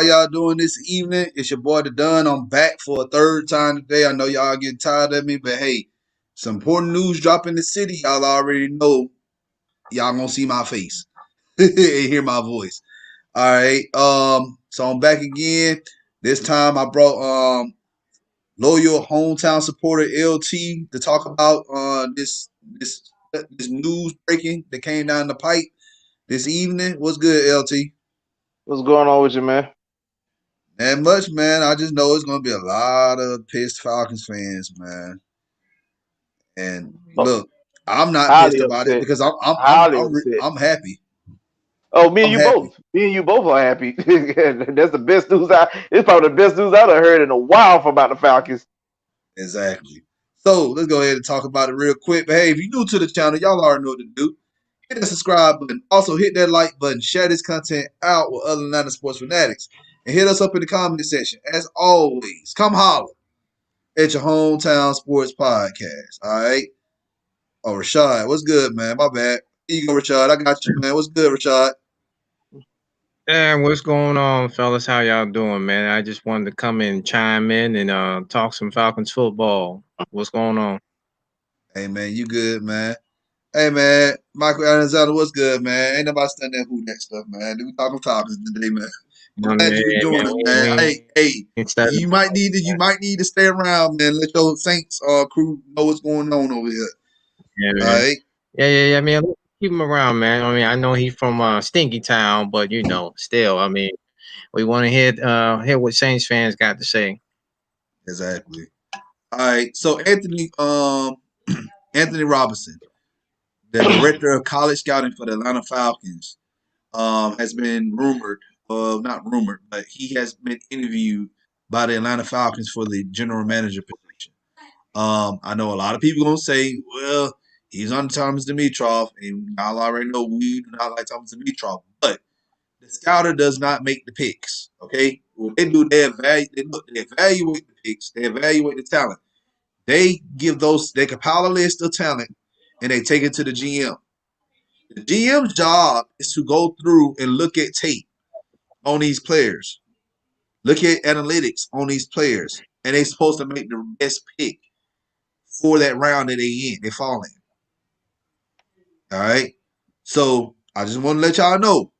y'all doing this evening? It's your boy the Dunn. I'm back for a third time today. I know y'all getting tired of me, but hey, some important news dropping in the city. Y'all already know. Y'all gonna see my face and hear my voice. All right. So I'm back again. This time I brought loyal hometown supporter LT to talk about this news breaking that came down the pipe this evening. What's good, LT? What's going on with you, man? That much, man. I just know it's gonna be a lot of pissed Falcons fans, man. And Oh, look, I'm not pissed highly about it upset. because I'm I'm I'm Highly I'm, re- upset. I'm happy. Oh, me and I'm you happy. both. Me and you both are happy. That's the best news I. It's probably the best news I've heard in a while from about the Falcons. Exactly. So let's go ahead and talk about it real quick. But hey, if you're new to the channel, y'all already know what to do. Hit that subscribe button. Also hit that like button. Share this content out with other Atlanta sports fanatics. And hit us up in the comment section. As always, come holler at your hometown sports podcast. All right. Oh, Rashad, what's good, man? My bad. Here you go, Rashad. I got you, man. What's good, Rashad? And what's going on, fellas? How y'all doing, man? I just wanted to come in, chime in, and talk some Falcons football. What's going on? Hey, man, you good, man? Hey, man, Michael Alexander, what's good, man? Ain't nobody studying that who that stuff, man. We talking Falcons today, man. No, Glad you can yeah, join man, us, we man. ain't, Hey, we ain't starting. you might need to stay around, man. Let your Saints crew know what's going on over here. Yeah, All man. right. Yeah, man. Keep him around, man. I mean, I know he's from Stinky Town, but still, I mean, we want to hear what Saints fans got to say. Exactly. All right. So Anthony Robinson, the director of college scouting for the Atlanta Falcons, has been rumored, not rumored, but he has been interviewed by the Atlanta Falcons for the general manager position. I know a lot of people gonna say, well, he's on Thomas Dimitrov, and y'all already know we do not like Thomas Dimitrov, but the scouter does not make the picks. Okay, what they do, they evaluate the picks, they evaluate the talent. They compile a list of talent, and they take it to the GM. The GM's job is to go through and look at tape on these players, look at analytics on these players, and they're supposed to make the best pick for that round that they fall in. All right. So I just want to let y'all know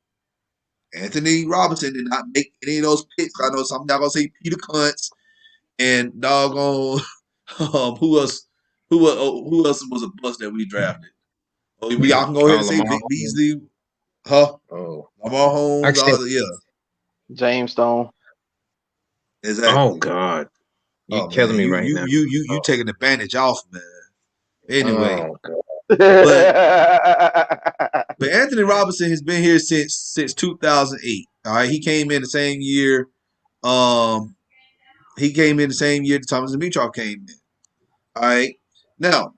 Anthony Robinson did not make any of those picks. I know some of y'all gonna say Peter Kuntz and doggone who else who else was a bust that we drafted. Oh, we all can go ahead and say Lamar. Vic Beasley, huh? Oh, Lamar Holmes, actually, all the yeah, James Stone. oh exactly. God, you Oh man, killing me you right you now. you you you Oh, taking advantage off, man. Anyway, oh God. but but Anthony Robinson has been here since 2008. All right, he came in the same year. Um, he came in the same year that Thomas Dimitrov came in. All right. Now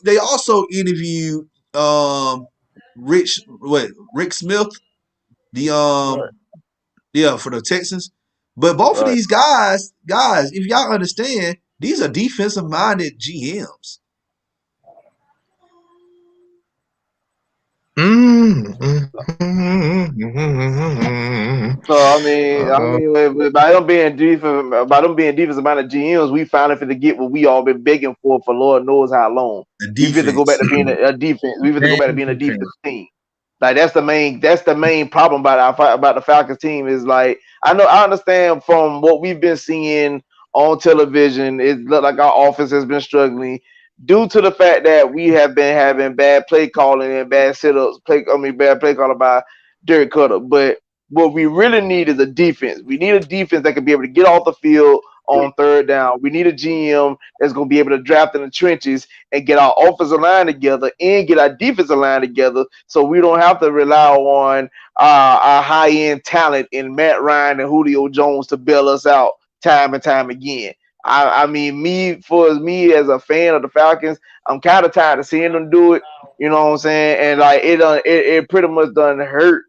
they also interviewed Rick Smith, the Right. yeah, for the Texans. But both of Right. these guys, if y'all understand, these are defensive minded GMs. So Uh-oh. by them being defensive minded GMs, we finally finna get what we all been begging for Lord knows how long. The We finna go back defense. to being a defense. We finna go back to Thank being a you, defense Finn. team. Like that's the main problem about the Falcons team is like I understand from what we've been seeing on television. It looked like our offense has been struggling due to the fact that we have been having bad play calling and bad sit-ups. Bad play calling by Derek Cutter. But what we really need is a defense. We need a defense that can be able to get off the field on third down. We need a GM that's going to be able to draft in the trenches and get our offensive line together and get our defensive line together so we don't have to rely on our high end talent in Matt Ryan and Julio Jones to bail us out time and time again. I mean, me as a fan of the Falcons, I'm kind of tired of seeing them do it. You know what I'm saying? And like it pretty much done hurt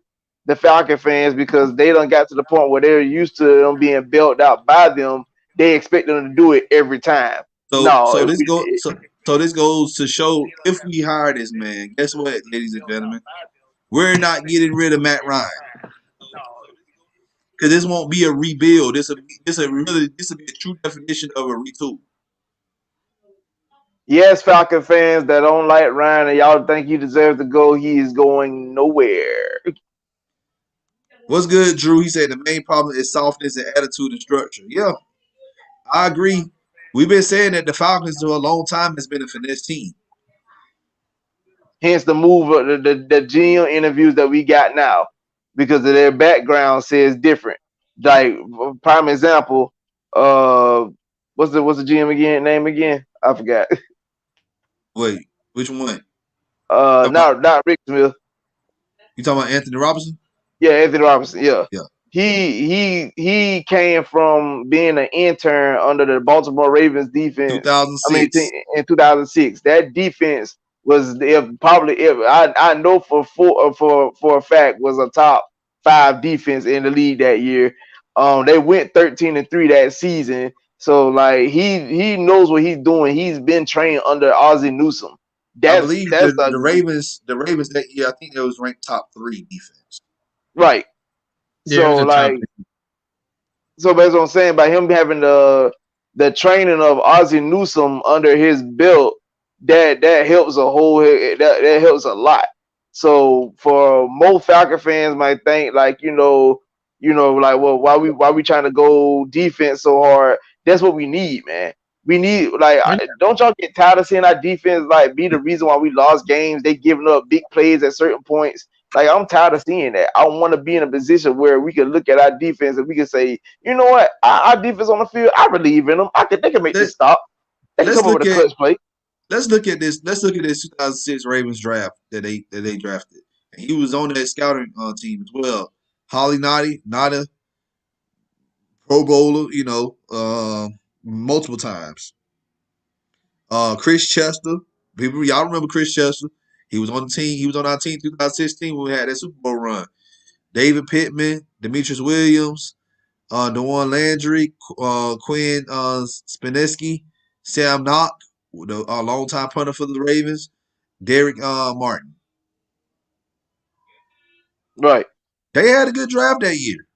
the Falcon fans because they done got to the point where they're used to them being bailed out by them. They expect them to do it every time. So No, so this go so so this goes to show if we hire this man, guess what, ladies and gentlemen? We're not getting rid of Matt Ryan because this won't be a rebuild. This will be a true definition of a retool. Yes, Falcon fans that don't like Ryan and y'all think he deserves to go, he is going nowhere. What's good, Drew? He said the main problem is softness and attitude and structure. Yeah, I agree. We've been saying that the Falcons for a long time has been a finesse team. Hence the move of the GM interviews that we got now, because of their background says different. Like prime example, what's the GM again? Name again? I forgot. Wait, which one? You talking about, Not Rick Smith. you talking about Anthony Robinson? Yeah, Anthony Robinson. Yeah, Yeah, he came from being an intern under the Baltimore Ravens defense. I mean, 2006. in 2006, that defense was I know for a fact was a top 5 defense in the league that year. They went 13-3 that season. So like he knows what he's doing. He's been trained under Ozzie Newsome. I That's believe that's a the Ravens that year. I think it was ranked top 3 defense. right. Yeah, it So was a top. like so that's what I'm saying. By him having the training of Ozzie Newsome under his belt, that helps that helps a lot. So for most Falcon fans might think like like, well, why we trying to go defense so hard? That's what we need, man. We need like Yeah, don't y'all get tired of seeing our defense like be the reason why we lost games? They giving up big plays at certain points. Like I'm tired of seeing that. I want to be in a position where we can look at our defense and we can say, you know what, our defense on the field, I believe in them. They can make Let, this stop. They can let's come up with look a at clutch play. let's look at this. Let's look at this 2006 Ravens draft that they drafted. And he was on that scouting team as well. Holly Nada, Pro Bowler, multiple times. Chris Chester, people, y'all remember Chris Chester? He was on the team. He was on our team 2016 when we had that Super Bowl run. David Pittman, Demetrius Williams, Dewan Landry, Quinn Spineski, Sam Knock, the longtime punter for the Ravens, Derek Martin. Right. They had a good draft that year.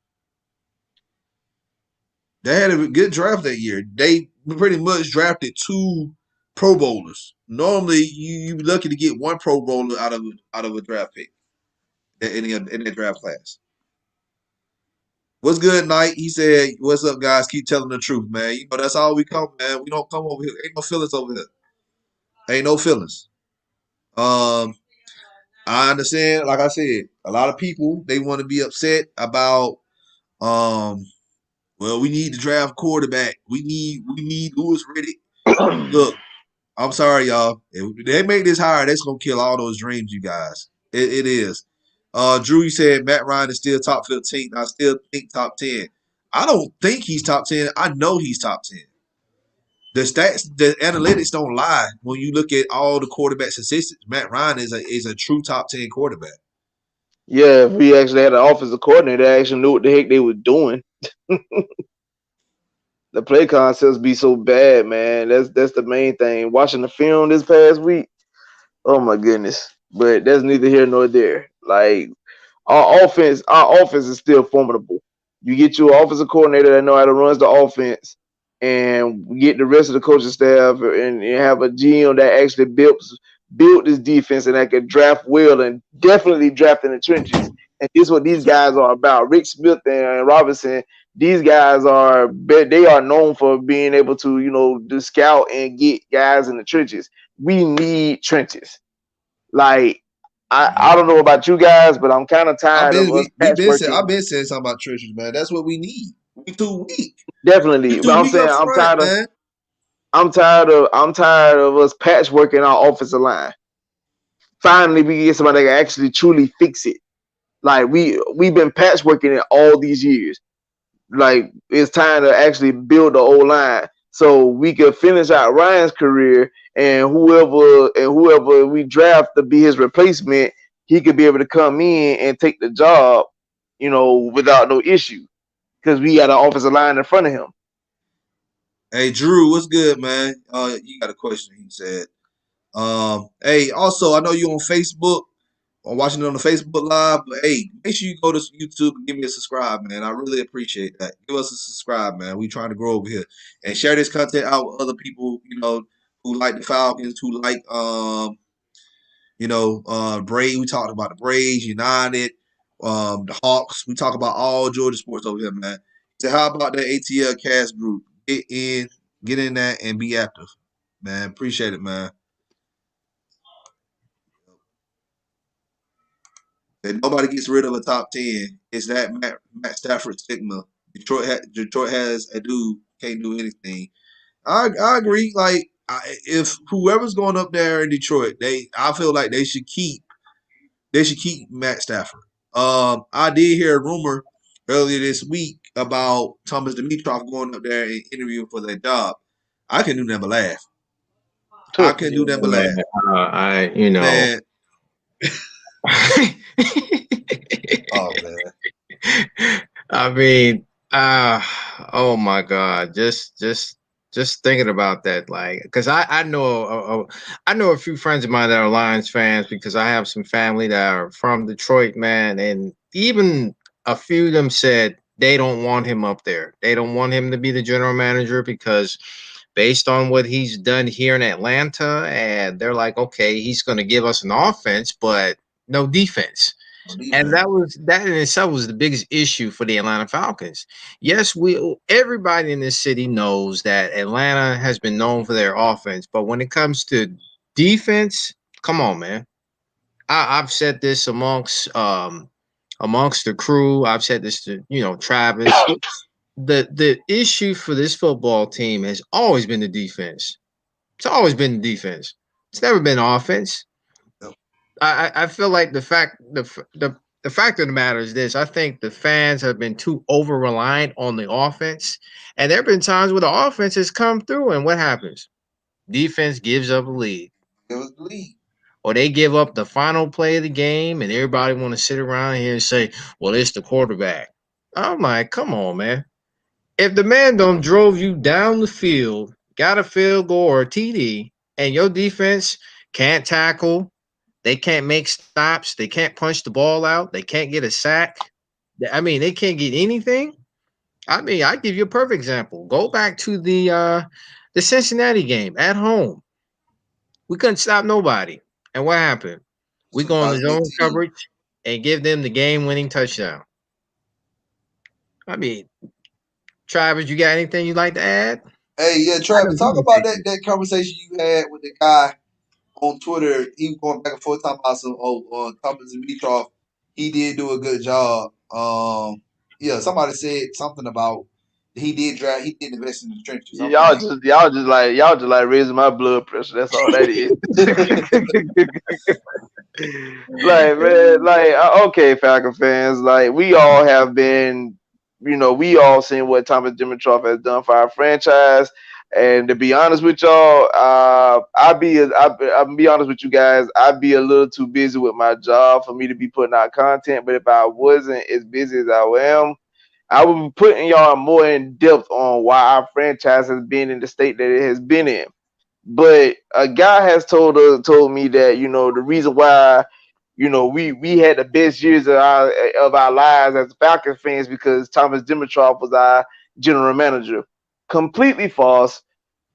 They had a good draft that year. They pretty much drafted 2 Pro Bowlers. Normally, you lucky to get 1 Pro Bowler out of a draft pick in that draft class. What's good, Knight? He said, "What's up, guys? Keep telling the truth, man. That's all we come, man. We don't come over here. Ain't no feelings over here. Ain't no feelings." Um, I understand. Like I said, a lot of people they want to be upset about. Um, well, we need to draft quarterback. We need who is ready. Look, I'm sorry, y'all. If they make this higher, that's gonna kill all those dreams, you guys. It is. Drew, you said Matt Ryan is still top 15. I still think top 10. I don't think he's top 10. I know he's top 10. The stats, the analytics don't lie. When you look at all the quarterback statistics, Matt Ryan is a true top 10 quarterback. Yeah, if we actually had an offensive coordinator that actually knew what the heck they were doing. The play concepts be so bad, man. That's the main thing. Watching the film this past week, oh my goodness. But that's neither here nor there. Like our offense is still formidable. You get your offensive coordinator that know how to run the offense, and we get the rest of the coaching staff, and have a GM that actually built this defense and that can draft well and definitely draft in the trenches. And this is what these guys are about. Rick Smith and Robinson, these guys they are known for being able to, do scout and get guys in the trenches. We need trenches. Like I Mhm. don't know about you guys, but I'm kind of I've tired of been us we been saying patchworking. I've been saying something about Treasures, man. That's what we need. We too weak. We Definitely, but too I'm weak saying up front, man. I'm tired of us patchworking our offensive line. Finally, we get somebody that can actually truly fix it. Like we've been patchworking it all these years. Like it's time to actually build the old line so we can finish out Ryan's career, and whoever we draft to be his replacement, he could be able to come in and take the job, without no issue because we got an offensive line in front of him. Hey Drew, what's good, man? You got a question, he said. Hey, also I know you on Facebook. or watching it on the Facebook Live. But hey, make sure you go to YouTube and give me a subscribe, man. I really appreciate that. Give us a subscribe, man. We trying to grow over here and share this content out with other people, who like the Falcons, who like Braves. We talked about the Braves, United, the Hawks. We talk about all Georgia sports over here, man. So how about that ATL cast group? Get in there and be active, man. Appreciate it, man. And nobody gets rid of a top 10. It's that Matt Stafford stigma. Detroit has a dude can't do anything. I agree. Like if whoever's going up there in Detroit, I feel like they should keep Matt Stafford. I did hear a rumor earlier this week about Thomas Dimitroff going up there and interviewing for that job. I can do nothing but laugh. I can do Yeah, nothing but man. laugh, I you know. man. Oh man. I mean, oh my God, just thinking about that, like, because I know I know a few friends of mine that are Lions fans because I have some family that are from Detroit, man, and even a few of them said they don't want him up there. They don't want him to be the general manager because based on what he's done here in Atlanta, and they're like, okay, he's going to give us an offense, but no defense. And that in itself was the biggest issue for the Atlanta Falcons. Yes, everybody in this city knows that Atlanta has been known for their offense, but when it comes to defense, come on, man. I've said this amongst the crew. I've said this to Travis. The issue for this football team has always been the defense. It's always been the defense. It's never been offense. I feel like the fact of the matter is this. I think the fans have been too over reliant on the offense, and there have been times where the offense has come through, and what happens? Defense gives up a lead, It was the lead. or they give up the final play of the game, and everybody want to sit around here and say, "Well, it's the quarterback." I'm like, come on, man. If the man don't drove you down the field, got a field goal or a TD, and your defense can't tackle, they can't make stops. They can't punch the ball out. They can't get a sack. I mean, they can't get anything. I mean, I give you a perfect example. Go back to the Cincinnati game at home. We couldn't stop nobody. And what happened? We go on the Somebody good zone team. coverage and give them the game-winning touchdown. I mean, Travis, you got anything you'd like to add? Hey, yeah, I know Travis, talk you about can. that conversation you had with the guy on Twitter. He was going back and forth talking about some Thomas Dimitroff. He did do a good job. Yeah, somebody said something about he did invest in the trenches. I'm Y'all like, just y'all just like raising my blood pressure. That's all that is. Like, man, like, okay, Falcon fans, like, we all have been, we all seen what Thomas Dimitroff has done for our franchise. And to be honest with y'all, I'll be honest with you guys, I'd be a little too busy with my job for me to be putting out content. But if I wasn't as busy as I am, I would be putting y'all more in depth on why our franchise has been in the state that it has been in. But a guy has told me that the reason why we had the best years of our lives as Falcons fans because Thomas Dimitroff was our general manager. Completely false.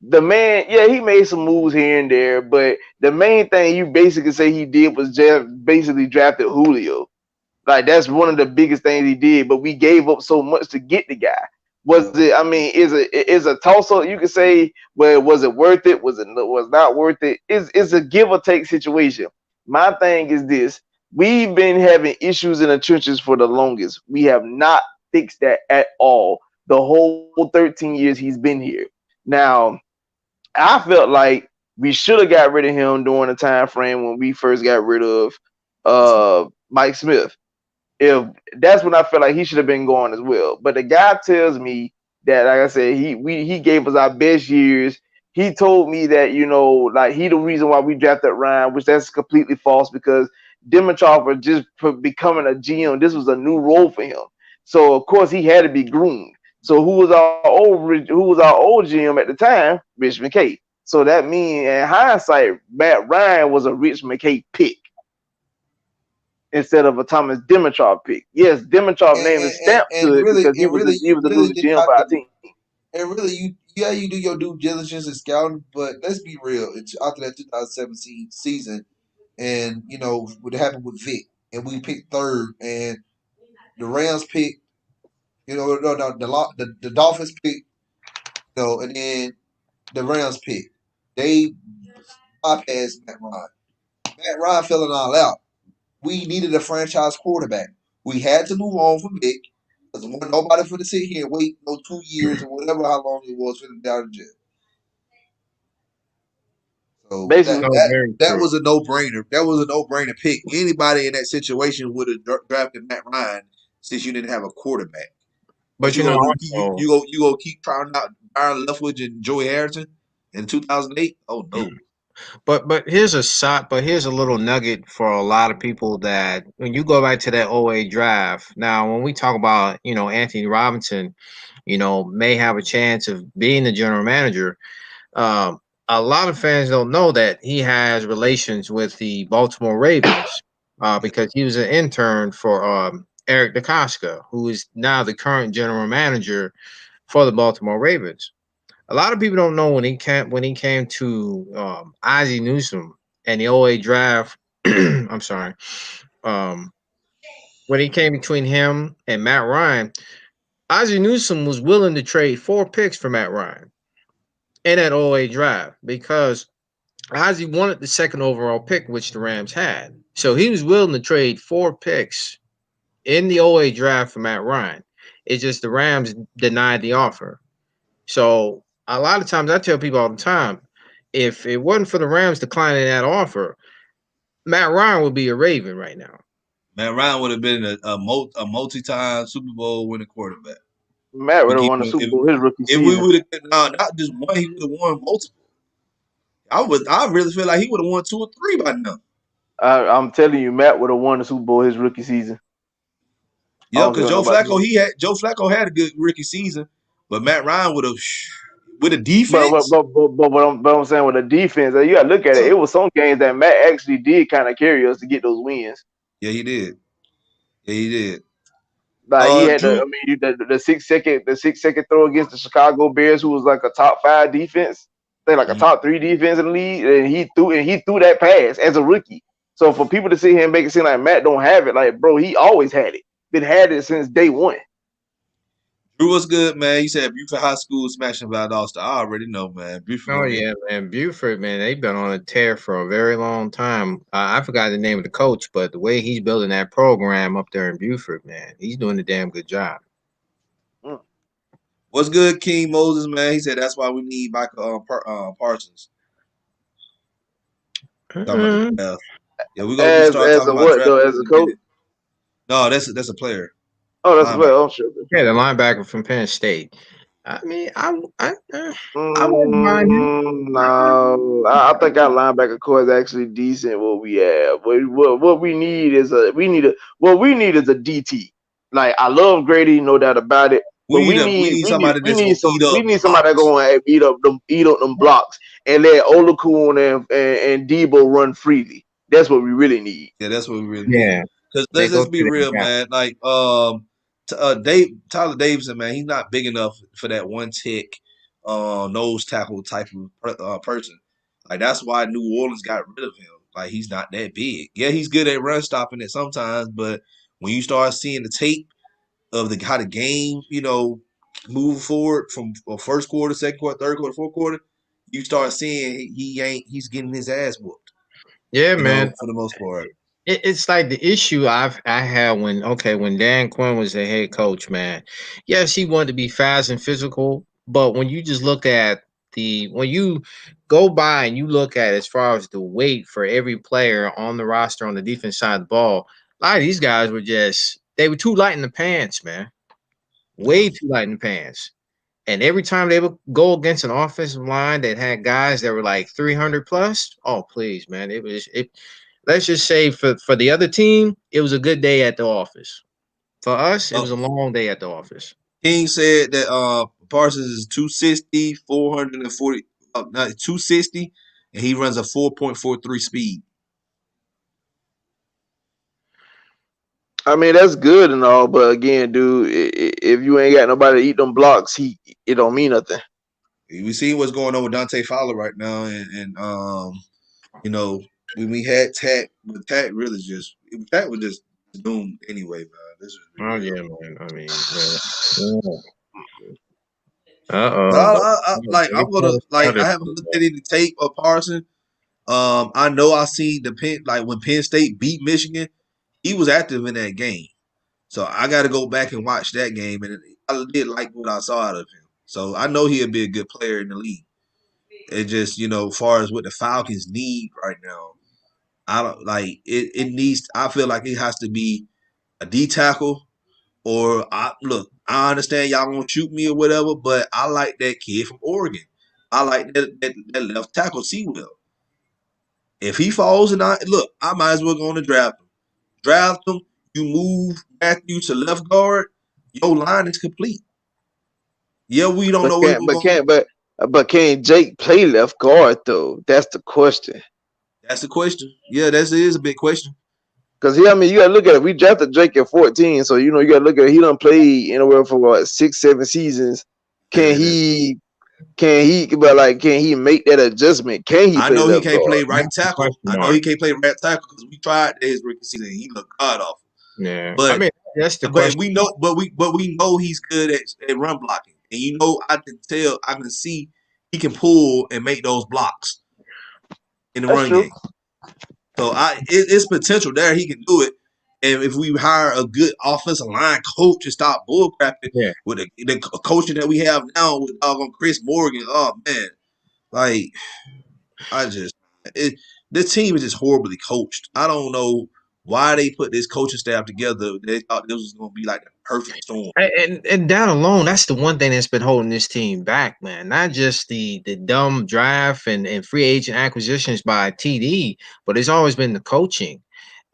The man, yeah, he made some moves here and there, but the main thing you basically say he did was just basically drafted Julio. Like, that's one of the biggest things he did, but we gave up so much to get the guy. Was it? I mean, is a toss up? You could say, well, was it worth it? Was not worth it? It's a give or take situation. My thing is this: we've been having issues in the trenches for the longest. We have not fixed that at all. The whole 13 years he's been here. Now, I felt like we should have got rid of him during the time frame when we first got rid of Mike Smith. If that's when I felt like he should have been going as well. But the guy tells me that, like I said, he gave us our best years. He told me that like he the reason why we drafted Ryan, which that's completely false because Dimitrov was just becoming a GM. This was a new role for him, so of course he had to be groomed. So who was our old GM at the time? Rich McKay. So that means in hindsight, Matt Ryan was a Rich McKay pick. instead of a Thomas Dimitrov pick. Yes, Dimitrov name is stamped to and it really because and really he you was a really losing didn't GM have for our to. team. And really, you do your due diligence and scouting, but let's be real. It's after that 2017 season, and what happened with Vic, and we picked third, and the Rams picked, no, the Dolphins picked, and then the Rams picked. They bypassed Matt Ryan. Matt Ryan fell in all out. We needed a franchise quarterback. We had to move on from Vic because nobody for to sit here and wait 2 years or whatever how long it was for them down in jail. So that Basically, No, that very that true. was a no brainer. That was a no brainer pick. Anybody in that situation would have drafted Matt Ryan since you didn't have a quarterback. What But you gonna do? also, You go keep trying out Byron Leftwich and Joey Harrison in 2008? Oh no. but here's a shot. But here's a little nugget for a lot of people that when you go back to that '08 draft. Now, when we talk about Anthony Robinson, may have a chance of being the general manager. Um, a lot of fans don't know that he has relations with the Baltimore Ravens Yeah. because he was an intern for Eric DeCosta, who is now the current general manager for the Baltimore Ravens. A lot of people don't know when he came to Ozzie Newsome and the '08 draft. I'm sorry. Um, when he came between him and Matt Ryan, Ozzie Newsome was willing to trade 4 picks for Matt Ryan in that '08 draft because Ozzie wanted the second overall pick, which the Rams had. So he was willing to trade 4 picks in the '08 draft for Matt Ryan. It's just the Rams denied the offer. So a lot of times I tell people all the time, if it wasn't for the Rams declining that offer, Matt Ryan would be a Raven right now. Matt Ryan would have been a multi-time Super Bowl winning quarterback. Matt We would have give won the him Super Bowl his rookie if we season. would have not just one, he would have won multiple. I really feel like he would have won 2 or 3 by now. I'm telling you, Matt would have won the Super Bowl his rookie season. I Yeah, don't care because what nobody says. Joe Flacco had a good rookie season, but Matt Ryan would have with a But defense. but but but, but I'm saying with the defense, you gotta look at it. Yeah, It was some games that Matt actually did kind of carry us to get those wins. yeah, he did. Yeah, he did. Like he had Drew. the 6 second throw against the Chicago Bears, who was like a top 5 defense, they like a Mhm. top 3 defense in the league, and he threw that pass as a rookie. So for people to sit here and make it seem like Matt don't have it, like bro, he always had it, been had it since day one. Drew was good, man. He said Buford High School smashing Valdosta. I already know, man. Buford Oh gonna get. yeah, man, Buford, man, they've been on a tear for a very long time. I forgot the name of the coach, but the way he's building that program up there in Buford, man, he's doing a damn good job. Mm. What's good, King Moses, man? He said that's why we need Michael Parsons. Talking about the Uh, draft. Yeah, we As start as talking a about what draft though? As in a a coach? minute. No, that's a player. Oh, that's Linebacker. well. I'm sure. yeah, the linebacker from Penn State. I mean, I wouldn't mind him. No, I think our linebacker core is actually decent. What we have, what we need is a DT. Like I love Grady, no doubt about it. But We need somebody that's gonna eat we up need somebody that blocks. going to eat up them blocks and let Olakun and Debo run freely. That's what we really need. Yeah, that's what we really need. Yeah, Because they go let's be through that real, gap. man. Like Tyler Davidson, man, he's not big enough for that one tick nose tackle type of person. Like that's why New Orleans got rid of him. Like he's not that big. Yeah, he's good at run stopping it sometimes, but when you start seeing the tape of how the game, move forward from first quarter, second quarter, third quarter, fourth quarter, you start seeing he's getting his ass whooped. Yeah, man. For the most part. It's like the issue I had when Dan Quinn was the head coach, man. Yes, he wanted to be fast and physical, but when you just look at when you go by and you look at as far as the weight for every player on the roster on the defense side of the ball, a lot of these guys they were too light in the pants, man. Yeah. Way too light in the pants. And every time they would go against an offensive line that had guys that were like 300 plus, oh please, man, it. Let's just say for the other team, it was a good day at the office. For us, it Oh, was a long day at the office. King said that Parsons is 260, 440, not 260, and he runs a 4.43 speed. I mean, that's good and all, but again, dude, if you ain't got nobody to eat them blocks, it don't mean nothing. We see what's going on with Dante Fowler right now, and you know, when we had Tat, but Tat really just Tat was just doomed anyway, man. This is be Oh real. yeah, man. I mean, yeah. But Uh-oh. like I'm gonna like I haven't looked at any tape of Parson. I know I seen the Penn like when Penn State beat Michigan, he was active in that game. So I got to go back and watch that game, and I did like what I saw out of him. So I know he'll be a good player in the league. It just as far as what the Falcons need right now, I don't like it. It needs. I feel like it has to be a D tackle or look. I understand y'all gonna shoot me or whatever, but I like that kid from Oregon. I like that left tackle Sewell. If he falls and I might as well go on to draft him. Draft him. You move Matthew to left guard. Your line is complete. Yeah, we don't But know who can't, we're but going. can't, but can't Jake play left guard though? That's the question. That's the question. Yeah, that is a big question. Because I mean, you gotta look at it. We drafted Drake at 14, so you gotta look at it. He done played anywhere for what 6, 7 seasons. Can Yeah, he? Can he? But like, can he make that adjustment? Can he I play know he left can't play guard? right That's the tackle. question I know he mark. can't play right tackle because we tried his rookie season. And he looked god awful. Yeah. I But mean, that's the but question. we know we know he's good at run blocking, and I can see he can pull and make those blocks in the That's run true. game. So it's potential there. He can do it. And if we hire a good offensive line coach and stop bullcrapping Yeah. with the coaching that we have now with doggone Chris Morgan, oh man, like I just this team is just horribly coached. I don't know why they put this coaching staff together. They thought this was going to be like the perfect storm. And that alone, that's the one thing that's been holding this team back, man. Not just the dumb draft and free agent acquisitions by TD, but it's always been the coaching.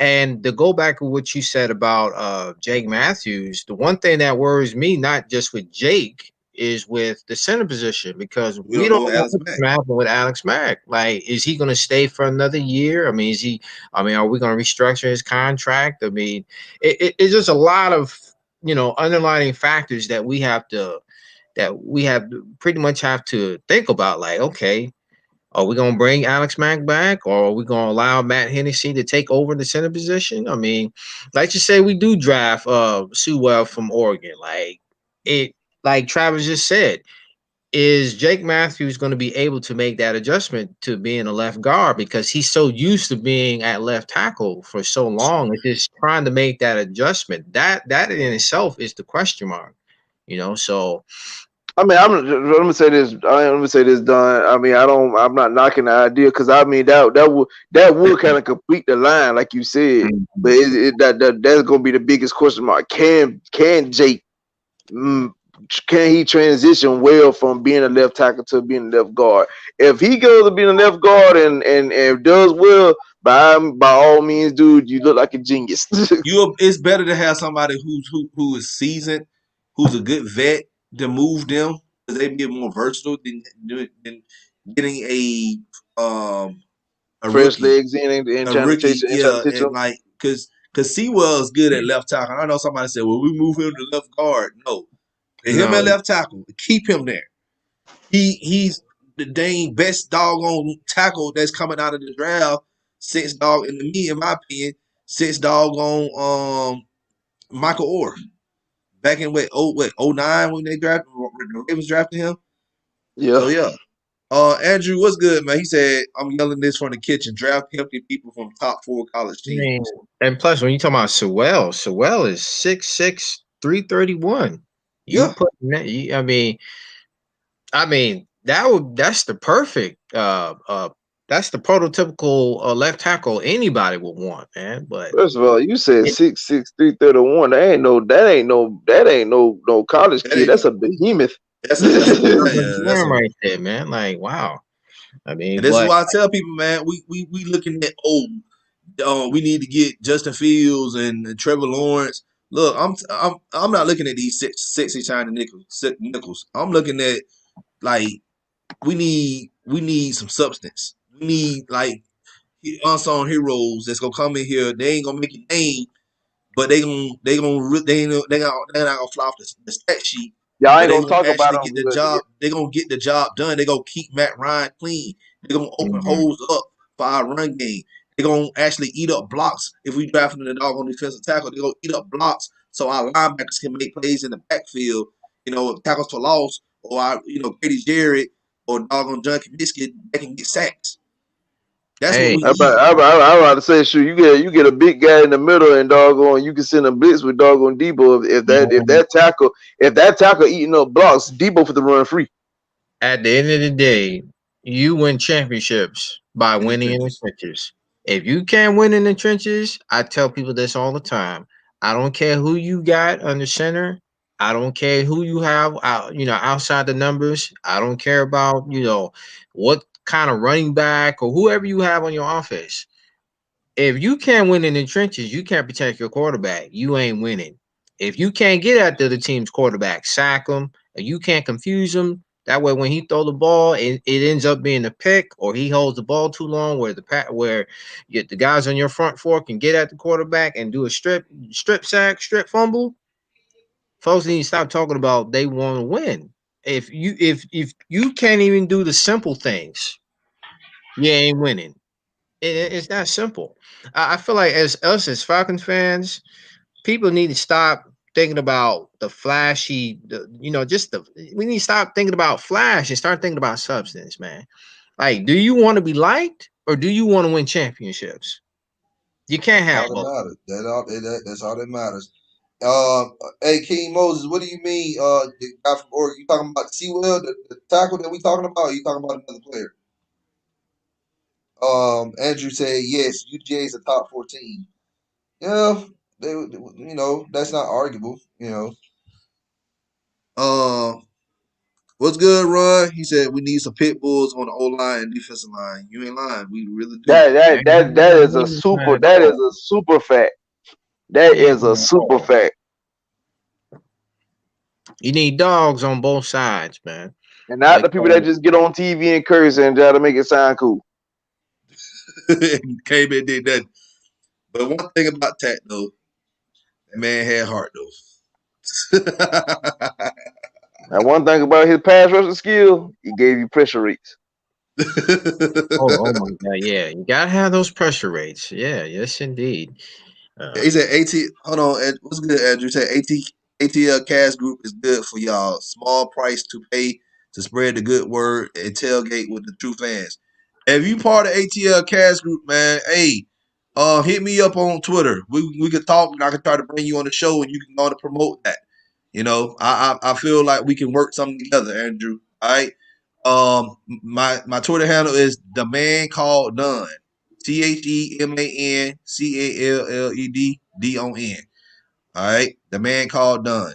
And to go back to what you said about Jake Matthews, the one thing that worries me, not just with Jake, is with the center position because We we don't don't know know Alex what's Mack. going to happen with Alex Mack. Like, is he going to stay for another year? I mean, are we going to restructure his contract? I mean, it's just a lot of underlying factors that we have to pretty much have to think about. Like, okay, are we gonna bring Alex Mack back, or are we gonna allow Matt Hennessy to take over the center position? I mean, like you say, we do draft Sewell from Oregon. Like Travis just said, is Jake Matthews going to be able to make that adjustment to being a left guard because he's so used to being at left tackle for so long? It's just trying to make that adjustment. That in itself is the question mark, So I mean, let me say this. Let me say this, Don. I mean, I'm not knocking the idea because I mean that would kind of complete the line, like you said. But that's gonna be the biggest question mark. Can Jake? Mm, can he transition well from being a left tackle to being a left guard? If he goes to being a left guard and does well, by all means, dude, you look like a genius. It's better to have somebody who is seasoned, who's a good vet to move them because they be more versatile than getting um a Fresh rookie. legs in and A trying to chase rookie, and trying to yeah, teach and him. like because Sewell is good at left tackle. I know somebody said, "Well, we move him to left guard." No, put him no, at left tackle. Keep him there. He's the dang best doggone tackle that's coming out of the draft since in my opinion, since doggone Michael Orr back in '09 when they drafted the Ravens drafted him. Yeah. So yeah. Andrew, what's good, man? He said, I'm yelling this from the kitchen. Draft healthy people from top 4 college I mean, teams. and plus when you talk about Sewell is 6'6", 331. You Yeah. put that, I mean that's the prototypical left tackle anybody would want, man. But First of all, you said it, 6'6", 331. That ain't no college That kid. ain't That's a behemoth. that's a man right there, man. Like, wow. I and mean, this is but why I tell people, man, we looking at we need to get Justin Fields and Trevor Lawrence. Look, I'm not looking at these sexy shiny nickels. I'm looking at like we need some substance. We need like unsung heroes that's gonna come in here. They ain't gonna make a name, but they not gonna fly off the stat sheet, Y'all but ain't they gonna gonna talk about actually them. get the job. They gonna get the job done. They gonna keep Matt Ryan clean. They gonna open Mhm. holes up for our run game. They gonna actually eat up blocks if we drafting the dog on defensive tackle. They gonna eat up blocks so our linebackers can make plays in the backfield. Tackles for loss, or our Grady Jarrett or doggone John Kaminsky, they can get sacks. That's what Hey, we need. I'm about to say, sure, you get a big guy in the middle and doggone, you can send a blitz with doggone Debo. If that tackle eating up blocks, Debo for the run free. at the end of the day, you win championships by In the winning in the trenches. trenches. If you can't win in the trenches, I tell people this all the time. I don't care who you got under center. I don't care who you have out, outside the numbers. I don't care about, what kind of running back or whoever you have on your offense. If you can't win in the trenches, you can't protect your quarterback. You ain't winning. If you can't get after the team's quarterback, sack him, and you can't confuse him. That way, when he throw the ball, it ends up being a pick, or he holds the ball too long, the guys on your front four can get at the quarterback and do a strip sack, strip fumble. Folks need to stop talking about they want to win. If you can't even do the simple things, you ain't winning. It's that simple. I feel like as us as Falcons fans, people need to stop thinking about the flashy, we need to stop thinking about flash and start thinking about substance, man. Like, do you want to be liked or do you want to win championships? You can't That's all have that both. matters. That's all that matters. Hey, King Moses, what do you mean? The guy from Oregon, you talking about Sewell, the tackle that we talking about? Or you talking about another player? Andrew said yes. UGA is a top 14. Yeah, that's not arguable. Um, what's good, Ron? He said we need some pit bulls on the O line and defensive line. You ain't lying. We really do. That that that that is a super. That is a super fact. That He ain't is a playing at super all. fact. You need dogs on both sides, man. And not Like, the people that just get on TV and curse and try to make it sound cool. Came in did that. But one thing about Tat though, that man had heart though. Now, one thing about his pass rushing skill, he gave you pressure rates. oh my God, yeah, you gotta have those pressure rates. Yeah, yes, indeed. He said AT. Hold on, what's good, Andrew? He said ATL Cash Group is good for y'all. Small price to pay to spread the good word and tailgate with the true fans. If you part of ATL Cash Group, man, hey, hit me up on Twitter. We could talk, and I can try to bring you on the show, and you can go to promote that. I feel like we can work something together, Andrew. All right. My Twitter handle is the man called Dunn. TheManCalled All right, the man called Dunn.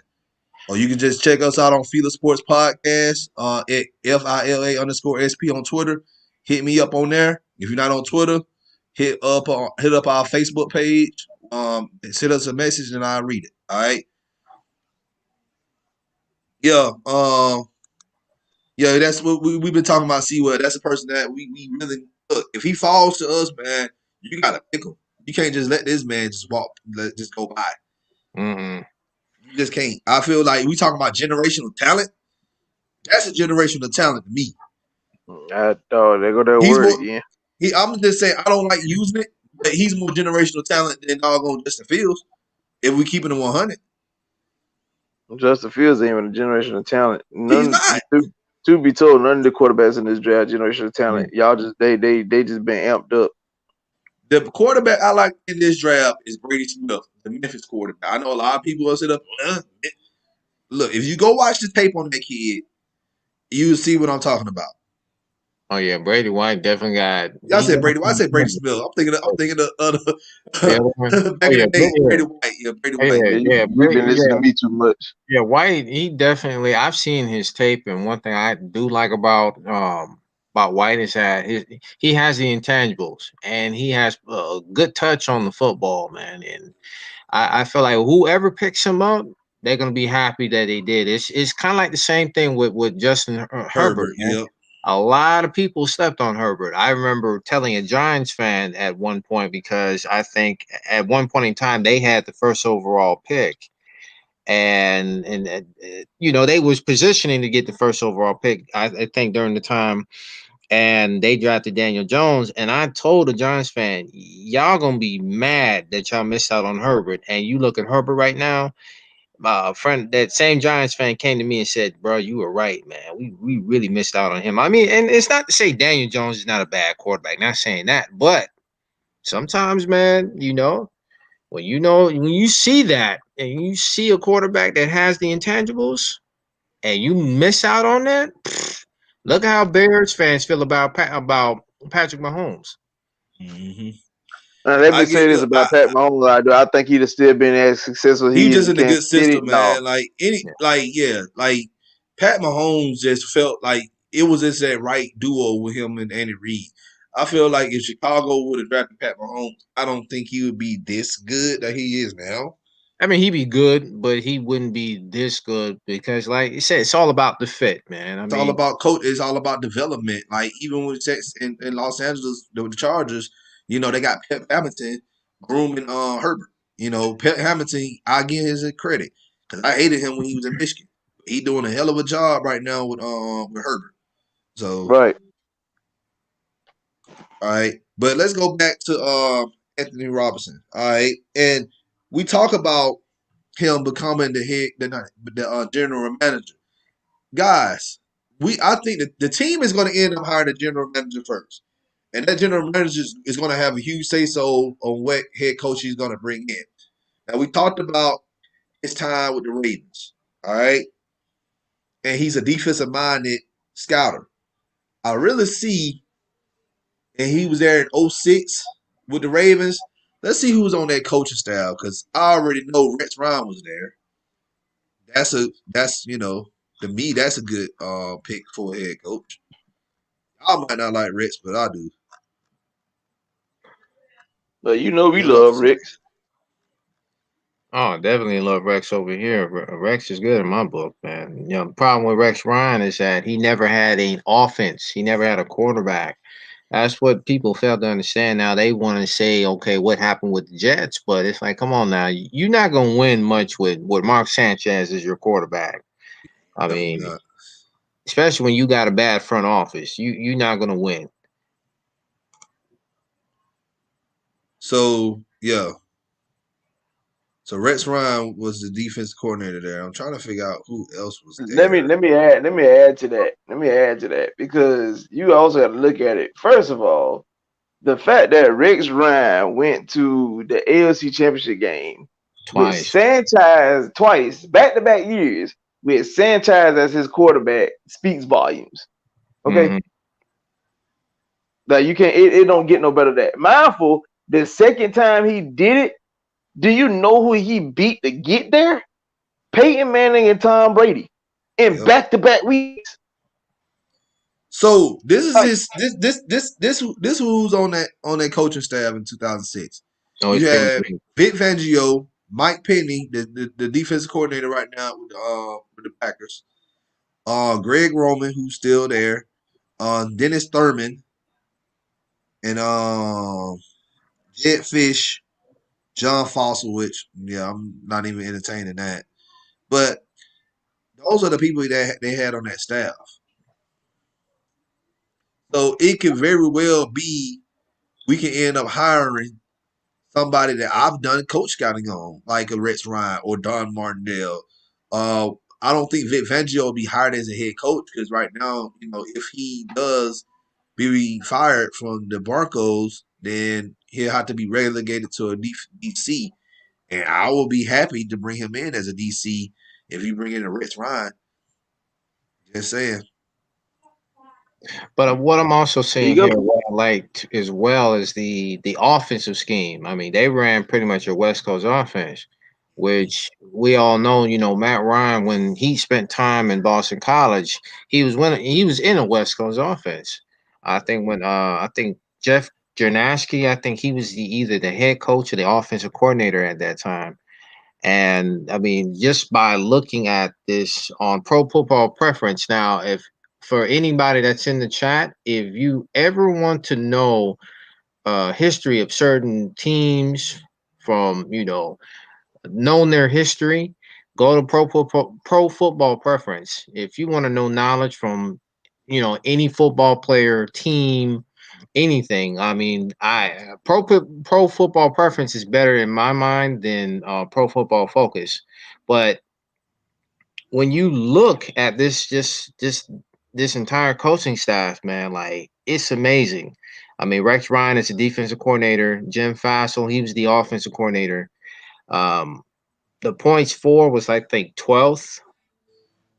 Or you can just check us out on FILA Sports Podcast at FILA_SP on Twitter. Hit me up on there. If you're not on Twitter, hit up our Facebook page. Send us a message and I'll read it. All right. Yeah. Yeah, that's what we've been talking about. Sewell, that's a person that we really look. If he falls to us, man, you gotta pick him. You can't just let this man just just go by. Mm-mm. You just can't. I feel like we talking about generational talent. That's a generational talent to me. There go that He's word more. again. I'm just saying I don't like using it, but he's more generational talent than doggone Justin Fields. If we keeping him 100, Justin Fields ain't even a generational talent. he's None not. to be told, none of the quarterbacks in this draft generational talent. Mm. Y'all just they just been amped up. The quarterback I like in this draft is Brady Smith, the Memphis quarterback. I know a lot of people will sit up. Look, if you go watch the tape on that kid, you'll see what I'm talking about. Oh yeah, Brady White definitely got. Y'all He said got Brady. Why I said Brady some- Smith? I'm thinking of the other one. back Oh in yeah, the day. yeah, Brady White. Yeah, Brady oh, White. yeah, Yeah, yeah, you've been listening yeah. to me too much. Yeah, White, he definitely. I've seen his tape, and one thing I do like about White is that he has the intangibles, and he has a good touch on the football, man. And I feel like whoever picks him up, they're gonna be happy that they did. It's kind of like the same thing with Justin Herbert, Herbert. man. Yep. A lot of people slept on Herbert. I remember telling a Giants fan at one point because I think at one point in time they had the first overall pick, and they was positioning to get the first overall pick. I think during the time, and they drafted Daniel Jones. And I told a Giants fan, y'all gonna be mad that y'all missed out on Herbert. And you look at Herbert right now. Friend, that same Giants fan came to me and said, "Bro, you were right, man. We really missed out on him." I mean, and it's not to say Daniel Jones is not a bad quarterback. Not saying that, but sometimes, man, when you see that and you see a quarterback that has the intangibles and you miss out on that, look how Bears fans feel about Patrick Mahomes. Mm-hmm. Let I me get say this the. about Pat Mahomes. I think he'd have still been as successful He he is just in in a good Kansas City. system, No, man. Like any, Yeah. like yeah, like Pat Mahomes just felt like it was just that right duo with him and Andy Reid. I feel like if Chicago would have drafted Pat Mahomes, I don't think he would be this good that he is now. I mean, he'd be good, but he wouldn't be this good because, like you said, it's all about the fit, man. I It's all mean, about coach. It's all about development. Like even with Texas in Los Angeles, the Chargers, they got Pep Hamilton grooming Herbert. Pep Hamilton, I give his credit because I hated him when he was in Michigan. He doing a hell of a job right now with Herbert. So right. all right, but let's go back to Anthony Robinson. All right, and we talk about him becoming the general manager. Guys, I think that the team is going to end up hiring the general manager first, and that general manager is going to have a huge say so on what head coach he's going to bring in. Now we talked about his time with the Ravens, all right, and he's a defensive minded scouter. I really see, and he was there in '06 with the Ravens. Let's see who's on that coaching staff because I already know Rex Ryan was there. That's to me that's a good pick for a head coach. I might not like Rex, but I do. But we Good luck to love say. Ricks. oh, definitely love Rex over here. Rex is good in my book, man. The problem with Rex Ryan is that he never had an offense. He never had a quarterback. That's what people fail to understand. Now they want to say, okay, what happened with the Jets? But it's like, come on now, you're not gonna win much with Mark Sanchez as your quarterback. I Definitely mean, not. especially when you got a bad front office, you're not gonna win. So yeah. So Rex Ryan was the defense coordinator there. I'm trying to figure out who else was Let me there. let me add let me add to that. Let me add to that because you also got to look at it. First of all, the fact that Rex Ryan went to the ALC Championship game with Twice. Sanchez twice, back to back years, with Sanchez as his quarterback speaks volumes. Okay, Hmm. like you can't. It don't get no better than that. Mindful, the second time he did it, do you know who he beat to get there? Peyton Manning and Tom Brady in Yep. back to back weeks. So this is Like, this who's on that coaching staff in 2006. Oh, it's You Penny have Green. Vic Fangio, Mike Penny, the defensive coordinator right now with the Packers. Greg Roman, who's still there. Dennis Thurman and Jed Fish, John Fossil, which yeah, I'm not even entertaining that. But those are the people that they had on that staff. So it could very well be we can end up hiring somebody that I've done coach scouting on, like a Rex Ryan or Don Martindale. Uh, I don't think Vic Fangio will be hired as a head coach because right now, if he does be fired from the Broncos, then he'll have to be relegated to a DC. And I will be happy to bring him in as a DC if you bring in a Rex Ryan. Just saying. But what I'm also there you seeing go. here, what I liked as well is the offensive scheme. I mean, they ran pretty much a West Coast offense, which we all know. Matt Ryan, when he spent time in Boston College, he was winning. He was in a West Coast offense. I think Jeff Jernasky, I think he was either the head coach or the offensive coordinator at that time. And I mean, just by looking at this on Pro Football Preference now, if for anybody that's in the chat, if you ever want to know history of certain teams from knowing their history, go to pro football preference. If you want to know knowledge from any football player, team, anything. I mean, I pro football preference is better in my mind than pro football focus. But when you look at this entire coaching staff, man, like it's amazing. I mean, Rex Ryan is the defensive coordinator. Jim Fassel, he was the offensive coordinator. Um, the points for was I think 12th.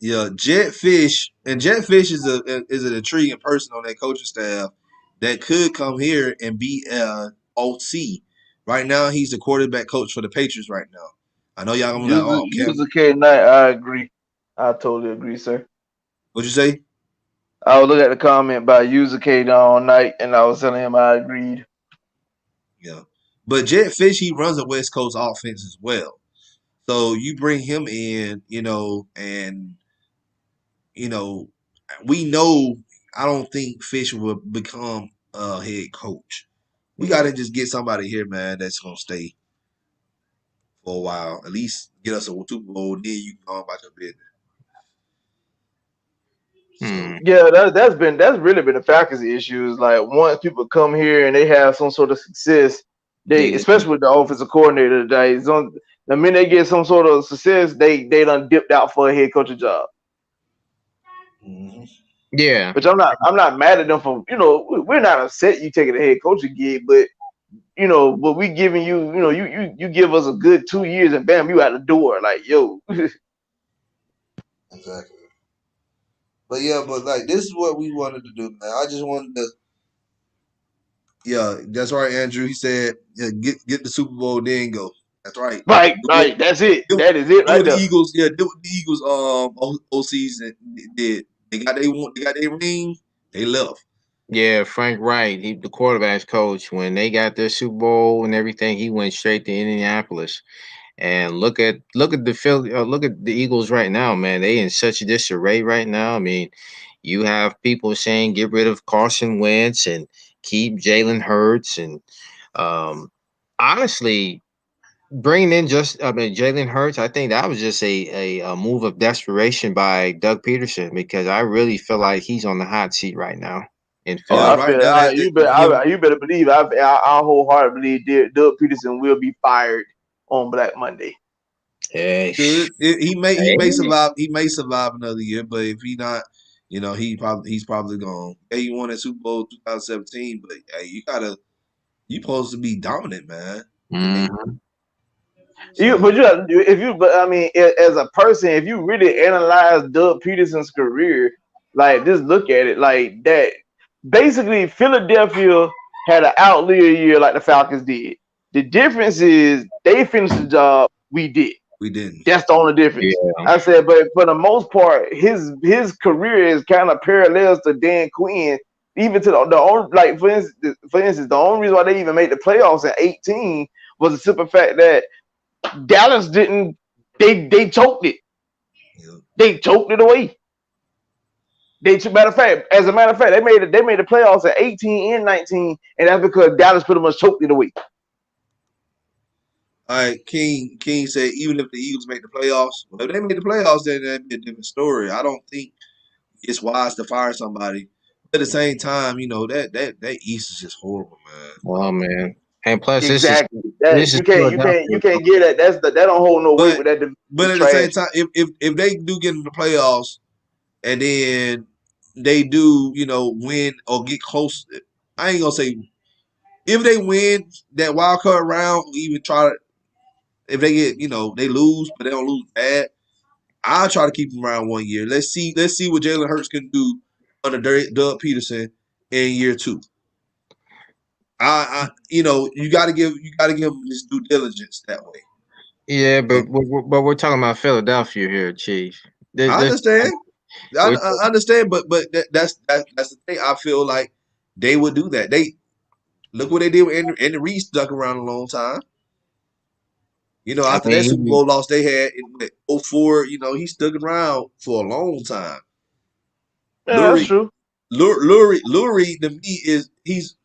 Yeah, Jet Fish is an intriguing person on that coaching staff that could come here and be OC. Right now, he's the quarterback coach for the Patriots. Right now, I know y'all gonna be like, "Oh, Cam, User K Knight, I agree. I totally agree, sir. what'd you say?" I was looking at the comment by User K all night, and I was telling him I agreed. Yeah, but Jet Fish, he runs a West Coast offense as well. So you bring him in, and you know, we know. I don't think Fish will become a head coach. We got to just get somebody here, man, that's gonna stay for a while. At least get us a Super Bowl, then you can go about your business. Hmm. So Yeah, that's really been the Falcons' issues. Like once people come here and they have some sort of success, they Yeah. especially with the offensive coordinator today, the minute they get some sort of success, they done dipped out for a head coaching job. mhm. Yeah. Which I'm not mad at them for we're not upset you taking a head coaching gig, but but we giving you give us a good 2 years and bam you out the door like yo. Exactly. But yeah, but like this is what we wanted to do, man. I just wanted to. Yeah, that's right, Andrew. He said, yeah, get the Super Bowl, then go. That's right. Right, Do what, right. That's it. do, That is it do right what the there. Eagles. Yeah, do what the Eagles OCs did. They got their ring. They left. Yeah, Frank Wright, the quarterbacks coach, when they got their Super Bowl and everything, he went straight to Indianapolis. And look at the look at the Eagles right now, man. They in such a disarray right now. I mean, you have people saying get rid of Carson Wentz and keep Jalen Hurts, and um, honestly, bringing in Jalen Hurts, I think that was just a move of desperation by Doug Peterson because I really feel like he's on the hot seat right now in Oh, Yeah, Philly. I right feel now him. you better believe I wholeheartedly believe Doug Peterson will be fired on Black Monday. Yeah, He may hey, survive. He may survive another year, but if he not, he's probably gone. Hey, you won that Super Bowl 2017, but hey, you supposed to be dominant, man. And mhm. You, so but you, if you, but I mean, as a person, if you really analyze Doug Peterson's career, like just look at it, like that. Basically, Philadelphia had an outlier year like the Falcons did. The difference is they finished the job, we did. we didn't. That's the only difference. Yeah, I said, but for the most part, his career is kind of parallels to Dan Quinn. Even to the only like for instance, the only reason why they even made the playoffs in 18 was the simple fact that Dallas didn't. They choked it. You know, They choked it away. As a matter of fact, they made the playoffs at 18 and 19, and that's because Dallas pretty much choked it away. all right, King said even if the Eagles make the playoffs, well, if they make the playoffs, then that'd be a different story. I don't think it's wise to fire somebody. But at the same time, that East is just horrible, man. well, man, and plus Exactly. That this is you Philadelphia. can't get that. That don't hold no weight But with that division. but It's at the same trash. time, if they do get in the playoffs and then they do, win or get close, I ain't gonna say if they win that wild card round, even try to if they get, they lose, but they don't lose bad. I'll try to keep them around 1 year. Let's see what Jalen Hurts can do under Doug Peterson in year two. You got to give him this due diligence that way. Yeah, You know? but we're talking about Philadelphia here, Chief. I This understand. I, we're I understand, but that's the thing. I feel like they would do that. They look what they did with Andy Reid stuck around a long time. I After that Super mean, Bowl loss they had in 04, he stuck around for a long time. Yeah, that's Lurie, true. Lurie to me is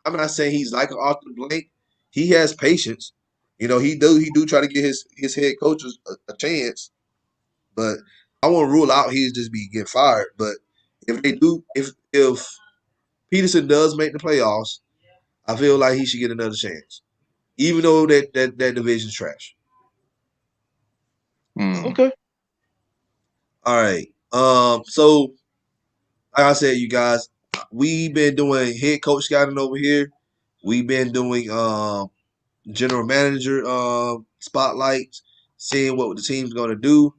I'm not saying he's like an Arthur Blank. He has patience. He do try to get his head coaches a chance, but I won't rule out he'll just be get fired. But if Peterson does make the playoffs, I feel like he should get another chance, even though that division's trash. Mm. Okay. All right. So like I said, you guys, we've been doing head coach scouting over here. We've been doing general manager spotlights, seeing what the team's gonna do.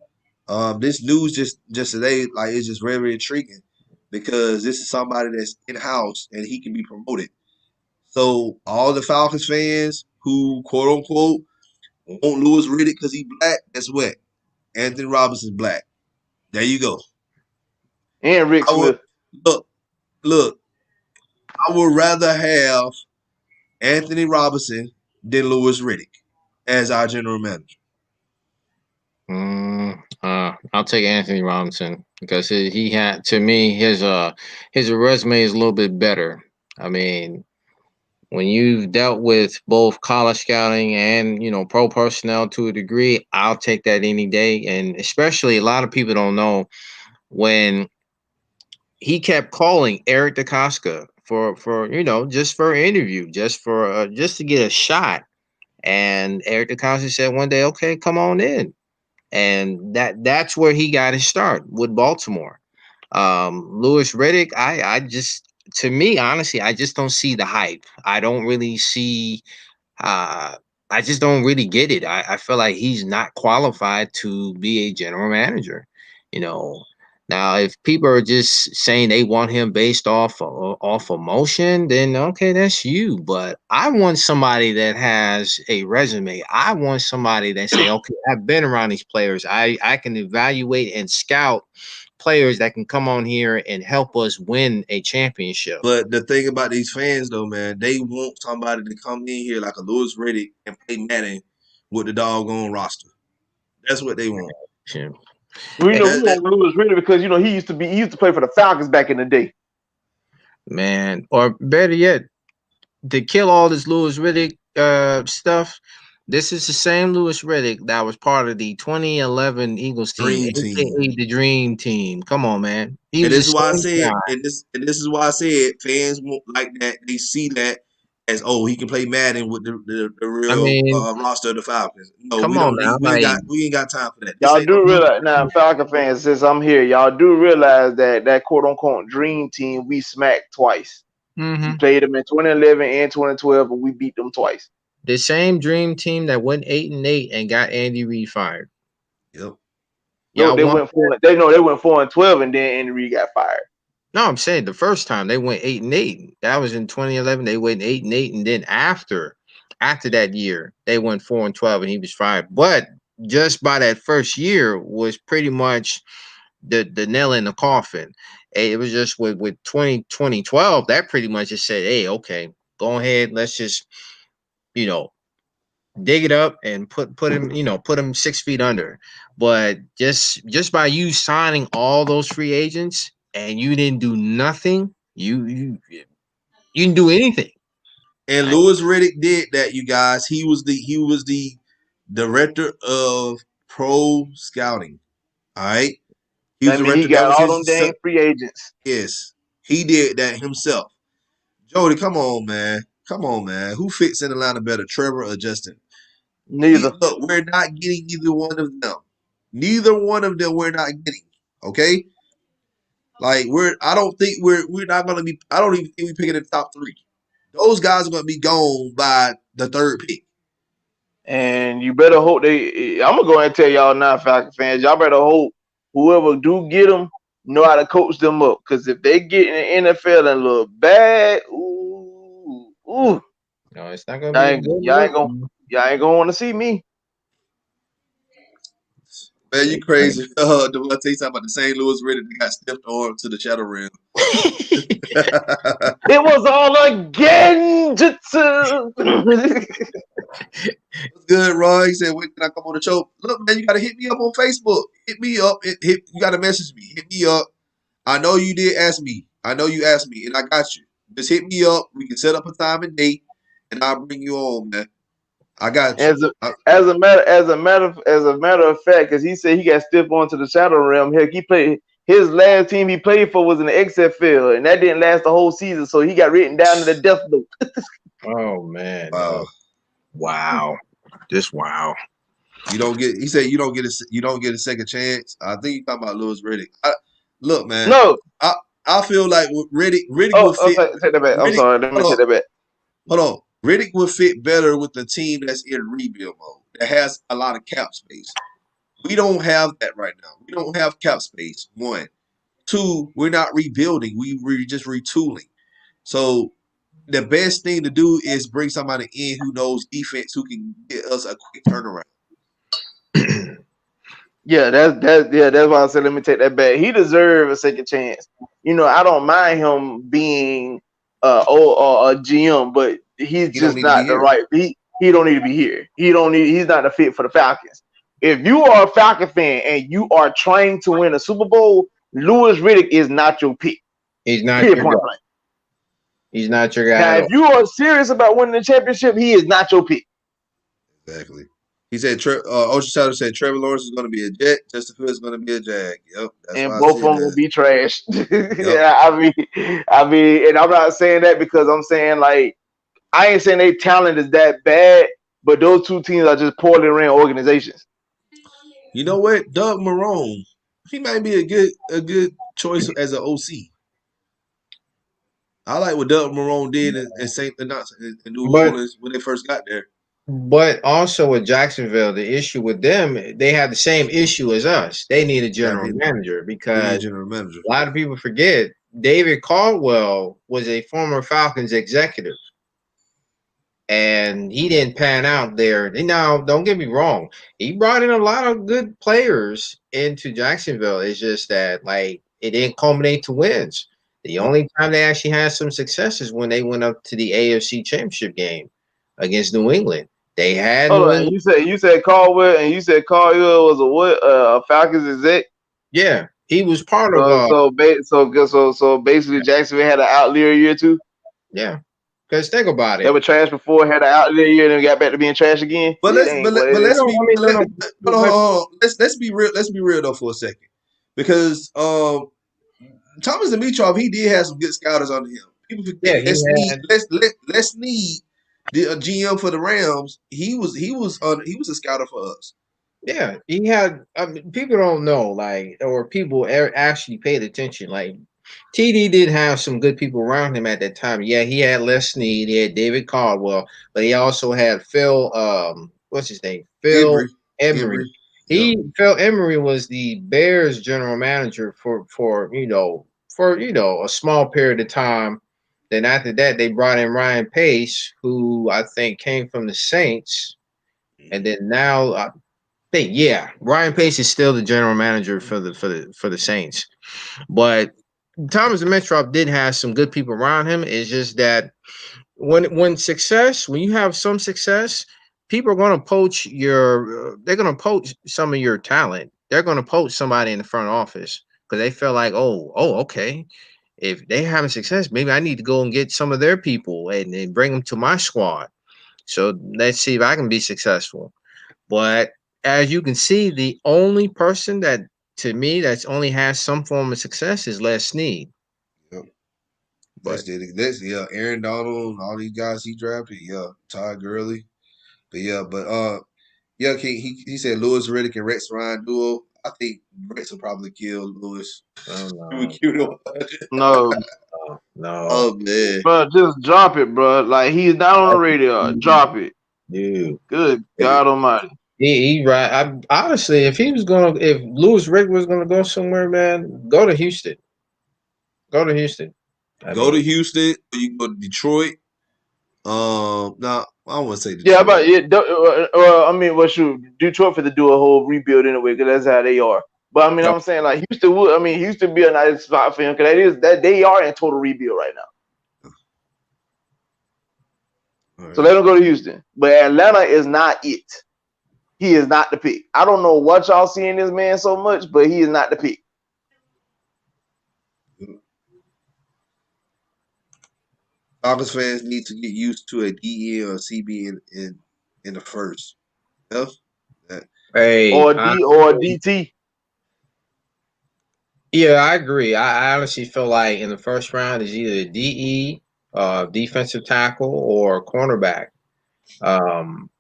This news just today, like it's just very, very intriguing because this is somebody that's in house and he can be promoted. So all the Falcons fans who quote unquote want Lewis Riddick because he black, guess what? Anthony Robinson's black. There you go. And Rick I would Smith. look. I would rather have Anthony Robinson than Lewis Riddick as our general manager. I'll take Anthony Robinson because he had to me his resume is a little bit better. I mean, when you've dealt with both college scouting and pro personnel to a degree, I'll take that any day. And especially a lot of people don't know when he kept calling Eric DeCosca for just for an interview, just to get a shot. And Eric DeCosca said one day, "Okay, come on in." And that's where he got his start with Baltimore. Lewis Riddick, I just to me honestly, I just don't see the hype. I don't really see. Uh, I just don't really get it. I feel like he's not qualified to be a general manager. You know, now if people are just saying they want him based off emotion, then okay, that's you. But I want somebody that has a resume. I want somebody that say, okay, I've been around these players. I can evaluate and scout players that can come on here and help us win a championship. But the thing about these fans, though, man, they want somebody to come in here like a Lewis Riddick and play Madden with the doggone roster. That's what they want. Yeah. We know we That, that, want Lewis Riddick because he used to play for the Falcons back in the day. Man, or better yet, to kill all this Lewis Riddick stuff. This is the same Lewis Riddick that was part of the 2011 Eagles team, dream team. aka the Dream Team. Come on, man. He And was the this is why I same said, guy. and this is why I said fans won't like that. They see that as he can play Madden with the I real mean, roster of the Falcons. No, come we on don't now. need. Like, We ain't got time for that. This Y'all ain't no do new. realize now, Falcon fans, since I'm here, y'all do realize that quote unquote dream team we smacked twice. We mm-hmm. played them in 2011 and 2012, and we beat them twice. The same Dream Team that went 8-8 and got Andy Reid fired. Yep. No, Y'all they won. went 4. They went 4-12, and then Andy Reid got fired. No, I'm saying the first time they went 8-8. That was in 2011. They went 8-8, and then after that year, they went 4-12, and he was fired. But just by that first year was pretty much the nail in the coffin. It was just with 2012 that pretty much just said, hey, okay, go ahead, let's just you know dig it up and put him, put him 6 feet under. But just by you signing all those free agents and you didn't do nothing, you didn't do anything. And I, Lewis Riddick did that, you guys. He was the director of pro scouting. All right. He was I the mean, he director. That got was all his. them dang free agents. Yes, he did that himself. Jody, come on, man. Come on, man. Who fits in Atlanta better, Trevor or Justin? Neither. Look, we're not getting either one of them. Neither one of them we're not getting. Okay? Like I don't think we're not gonna be I don't even think we picking the top three. Those guys are gonna be gone by the third pick. And you better hope they. I'm gonna go ahead and tell y'all now, Falcon fans. Y'all better hope whoever do get them know how to coach them up. Because if they get in the NFL and look bad, ooh, no, it's not gonna y'all be a ain't, good y'all ain't look. gonna y'all ain't gonna want to see me. Man, you crazy. Do I tell you something about the St. Louis Raiders that got stiffed arm to the shadow realm? It was all again. What's good, Ron? He said, when can I come on the show? Look, man, you gotta hit me up on Facebook. Hit me up. You gotta message me. Hit me up. I know you did ask me. I know you asked me, and I got you. Just hit me up. We can set up a time and date, and I'll bring you on, man. I got you. As a matter of fact, because he said he got stiff onto the shadow realm. Heck, he played his last team he played for was in the XFL, and that didn't last the whole season. So he got written down to the death note. Oh man! Wow. Wow! Just wow! You don't get. He said you don't get a second chance. I think you talking about Lewis Riddick. Look, man. No. I feel like Riddick Oh, would fit. take that back. I'm Riddick, sorry. Let me hold take on, that back. hold on. Riddick would fit better with the team that's in rebuild mode that has a lot of cap space. We don't have that right now. We don't have cap space. One, two. We're not rebuilding. We're just retooling. So the best thing to do is bring somebody in who knows defense, who can get us a quick turnaround. Yeah, that's why I said let me take that back. He deserves a second chance. You know, I don't mind him being a GM, but he's He don't just need to be not the here. right. He don't need to be here. He's not the fit for the Falcons. If you are a Falcon fan and you are trying to win a Super Bowl, Louis Riddick is not your pick. He's not Period, your point guy. blank. He's not your guy Now, at if all. you are serious about winning the championship, he is not your pick. Exactly. He said, Ocean Shadow said Trevor Lawrence is going to be a Jet. Justin Fields is going to be a Jag. Yep. That's And why I both of said them will that. be trash. Yep. Yeah, I mean, and I'm not saying that because I'm saying like I ain't saying their talent is that bad, but those two teams are just poorly ran organizations. You know what? Doug Marrone, he might be a good choice as an OC. I like what Doug Marrone did in New But Orleans when they first got there. also with Jacksonville, the issue with them, they have the same issue as us. They need a Yeah, general manager they need a because general manager. a lot of people forget David Caldwell was a former Falcons executive, and he didn't pan out there. Now, don't get me wrong, he brought in a lot of good players into Jacksonville. It's just that like it didn't culminate to wins. The only time they actually had some success is when they went up to the AFC Championship game against New England. They had Hold New on, England. you said Caldwell, and you said Caldwell was a what? A Falcons exec. Yeah, he was part of So basically Jacksonville had an outlier year too. yeah. Because think about They it. were trash before, had an outlier year, and then got back to being trash again. But It let's ain't but, what let, it but No, is. let's I be mean, but let, no. hold on. Let's be real. Let's be real though for a second, because Thomas Dimitrov, he did have some good scouters under him. People forget. Yeah, he had. Let's need the GM for the Rams. He was a scouter for us. Yeah, he had. I mean, people don't know, like, or people actually paid attention. Like, TD did have some good people around him at that time. Yeah, he had Les Snead, he had David Caldwell, but he also had Phil. What's his name? Phil Emery, Emery. Emery, yep. Phil Emery was the Bears general manager for a small period of time. Then after that, they brought in Ryan Pace, who I think came from the Saints, and then now yeah, Ryan Pace is still the general manager for the Saints, but Thomas Dimitrov did have some good people around him. It's just that when you have some success, people are going to poach they're going to poach some of your talent. They're going to poach somebody in the front office because they feel like, okay, if they having success, maybe I need to go and get some of their people and bring them to my squad. So let's see if I can be successful. But as you can see, the only person that to me that's only has some form of success is Les Snead. Yep. But Aaron Donald, all these guys he drafted. Yeah, Todd Gurley. But he said Lewis Riddick and Rex Ryan duo. I think Rex will probably kill Lewis. oh He would no, kill him. No, no, Oh man. bro, just drop it, bro. Like he's not on the radar. Drop it. dude. Good God Almighty. He right. Honestly, if Lewis Riddick was gonna go somewhere, man, go to Houston. Go to Houston. I Go mean, to Houston. Or you can go to Detroit. Now I don't want to say Yeah, Detroit. about it. I mean, well, shoot, Detroit for to do a whole rebuild anyway, because that's how they are. But I mean, yep. I'm saying like Houston would. I mean, Houston be a nice spot for him because that they are in total rebuild right now. All So right. let him go to Houston. But Atlanta is not it. He is not the pick. I don't know what y'all see in this man so much, but he is not the pick. Falcons fans need to get used to a DE or a CB in the first. Yeah, that, Hey, or D or DT. yeah, I agree. I honestly feel like in the first round is either DE, defensive tackle, or cornerback. Um,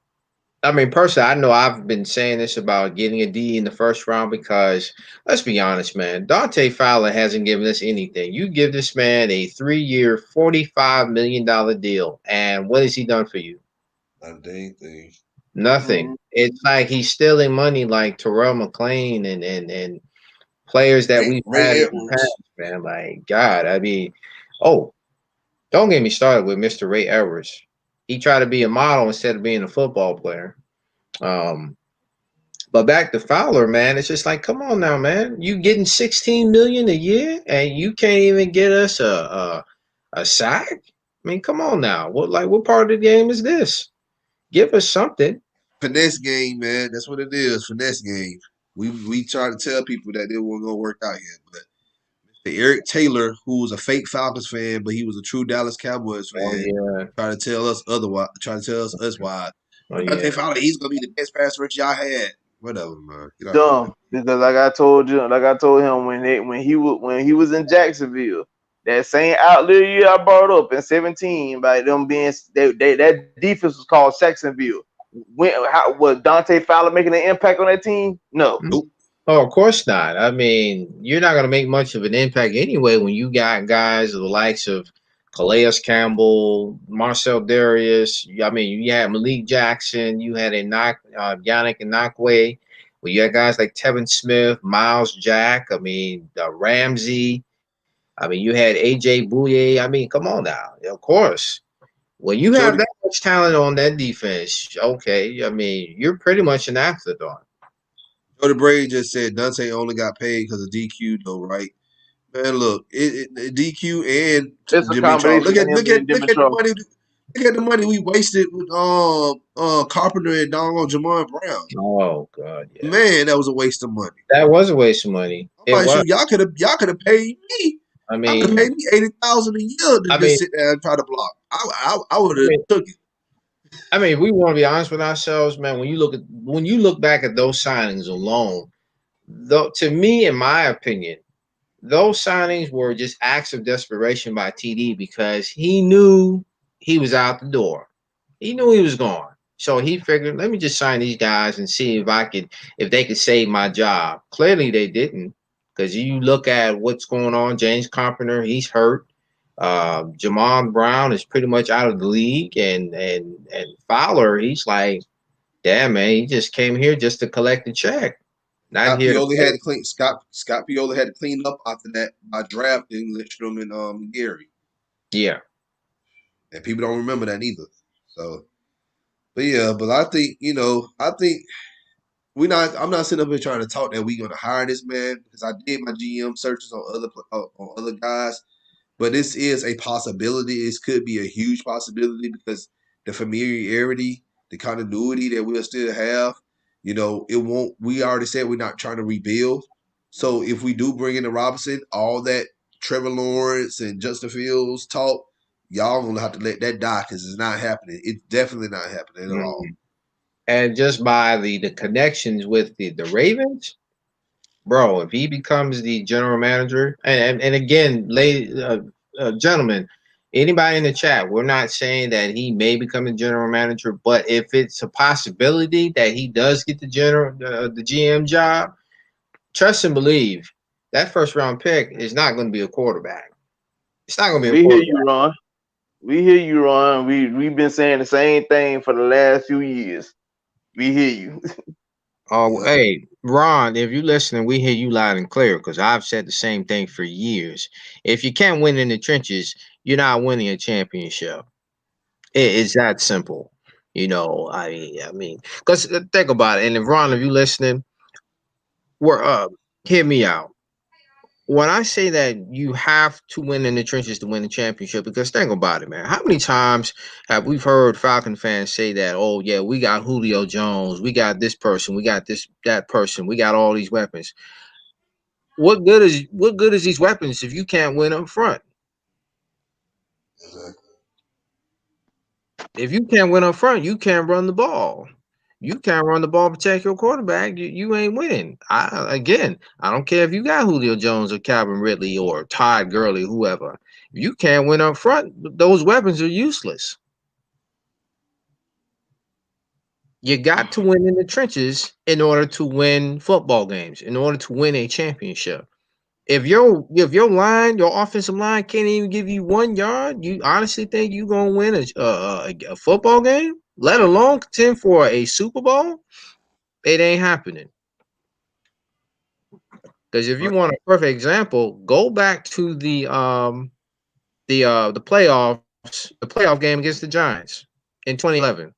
I mean, personally, I know I've been saying this about getting a D in the first round because let's be honest, man, Dante Fowler hasn't given us anything. You give this man a 3-year, $45 million deal, and what has he done for you? not a dang thing. Nothing. Mm, It's like he's stealing money like Terrell McClain and players that we've Ray had in the Edwards. past, man. Like, God, I mean, oh, don't get me started with Mr. Ray Edwards. He tried to be a model instead of being a football player. Um, But back to Fowler, man, it's just like, come on now, man. You getting 16 million a year and you can't even get us a sack? I mean, come on now. What part of the game is this? Give us something. Finesse game, man. That's what it is. Finesse game. We try to tell people that it wasn't gonna work out here, but the Eric Taylor, who was a fake Falcons fan, but he was a true Dallas Cowboys Oh fan, yeah. try to tell us otherwise. Try to tell us why. Oh I yeah. think Fowler, he's gonna be the best pass rush y'all had. Whatever, man. Get out of here. dumb because like I told him when he was in Jacksonville, that same outlier year I brought up in 17 by them being that defense was called Saxonville. When how was Dante Fowler making an impact on that team? No. Mm. Nope. Oh, of course not. I mean, you're not going to make much of an impact anyway when you got guys of the likes of Calais Campbell, Marcel Darius. I mean, you had Malik Jackson, you had Yannick Ngakwe. Well, you had guys like Tevin Smith, Miles Jack. I mean, Ramsey. I mean, you had AJ Bouye. I mean, come on now. Of course. When you have Jody that much talent on that defense, okay, I mean, you're pretty much an afterthought. Jody Brady just said Dante only got paid because of DQ though, right? Man, look, DQ and It's a Jimmy Charles. combination of him and Dimitrov. Look at the money we wasted with Carpenter and Donald Jamon Brown. Oh, God, yeah. Man, that was a waste of money. That was a waste of money. I'm It like, was. shoot, y'all could have paid me. I Y'all could have mean, paid me 80,000 a year to I just mean, sit there and try to block. I would I have mean, took it. we want to be honest with ourselves, man. When you look back at those signings alone, though, to me, in my opinion, those signings were just acts of desperation by TD because he knew he was out the door. He knew he was gone. So he figured, let me just sign these guys and see if they could save my job. Clearly they didn't, because you look at what's going on. James Carpenter, he's hurt. Jamon Brown is pretty much out of the league, and Fowler, he's like, damn man, he just came here just to collect the check, not Scott here to Pioli play. had to clean Scott Pioli had to clean up after that by drafting Lidstrom and Gary. Yeah. And people don't remember that either. So but yeah, but I think, I think I'm not sitting up here trying to talk that we gonna hire this man because I did my GM searches on other guys. But this is a possibility. This could be a huge possibility because the familiarity, the continuity that we'll still have, it won't. We already said we're not trying to rebuild. So if we do bring in the Robinson, all that Trevor Lawrence and Justin Fields talk, y'all gonna have to let that die because it's not happening. It's definitely not happening at all. Mhm. And just by the connections with the Ravens, bro, if he becomes the general manager, and again, ladies, gentlemen, anybody in the chat, we're not saying that he may become the general manager, but if it's a possibility that he does get the GM job, trust and believe that first round pick is not going to be a quarterback. It's not going to be a We hear you, quarterback. Ron. We hear you, Ron. We've been saying the same thing for the last few years. We hear you. Oh, Yeah, hey, Ron, if you're listening, we hear you loud and clear because I've said the same thing for years. If you can't win in the trenches, you're not winning a championship. It's that simple. I mean, because think about it. And if Ron, if you listening, we're hear me out. When I say that you have to win in the trenches to win the championship, because think about it, man. How many times have we heard Falcon fans say that? Oh yeah, we got Julio Jones, we got this person, we got that person, we got all these weapons. What good is these weapons if you can't win up front? exactly. If you can't win up front, you can't run the ball. You can't run the ball, protect your quarterback. You ain't winning. I don't care if you got Julio Jones or Calvin Ridley or Todd Gurley, whoever. If you can't win up front, those weapons are useless. You got to win in the trenches in order to win football games, in order to win a championship. If your line, your offensive line can't even give you 1 yard, you honestly think you're gonna win a football game, let alone contend for a Super Bowl? It ain't happening. Because if you Right. want a perfect example, go back to the playoff game against the Giants in 2011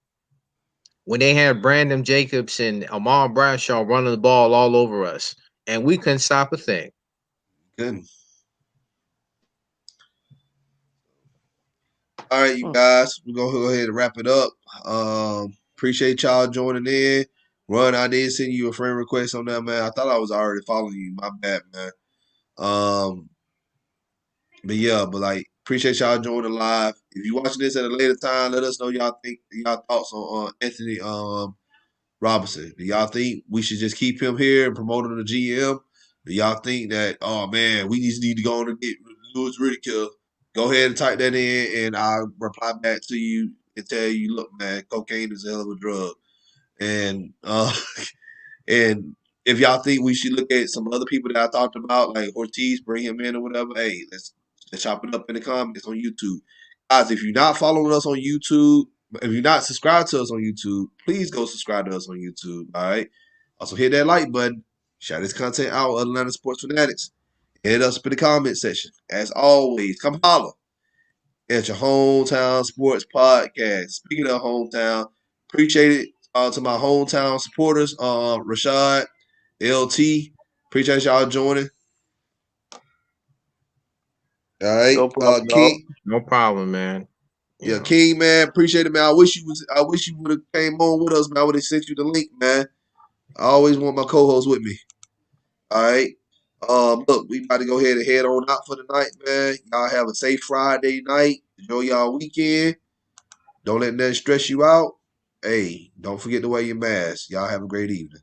when they had Brandon Jacobs and Amar Bradshaw running the ball all over us, and we couldn't stop a thing. Good. All right, you guys, we're gonna go ahead and wrap it up. Appreciate y'all joining in. Ron, I did send you a friend request on that, man. I thought I was already following you. My bad, man. Um, but yeah, but like appreciate y'all joining live. If you watching this at a later time, let us know y'all thoughts on Anthony Robinson. Do y'all think we should just keep him here and promote him to GM? Do y'all think that, oh man, we just need to go on and get Louis Riddick? Go ahead and type that in, and I'll reply back to you and tell you, look, man, cocaine is a hell of a drug. And and if y'all think we should look at some other people that I talked about, like Ortiz, bring him in or whatever, hey, let's chop it up in the comments on YouTube. Guys, if you're not following us on YouTube, if you're not subscribed to us on YouTube, please go subscribe to us on YouTube. All right. Also hit that like button. Shout this content out, Atlanta Sports Fanatics. Hit us up in the comment section. As always, come holler at your hometown sports podcast. Speaking of hometown, appreciate it to my hometown supporters, Rashad, LT. Appreciate y'all joining. All right, No problem, dog. King. No problem, man. Yeah, King, man. Appreciate it, man. I wish you would have came on with us, man. I would have sent you the link, man. I always want my co-host with me. All right. Look, we about to go ahead and head on out for the night, man. Y'all have a safe Friday night. Enjoy y'all weekend. Don't let nothing stress you out. Hey, don't forget to wear your mask. Y'all have a great evening.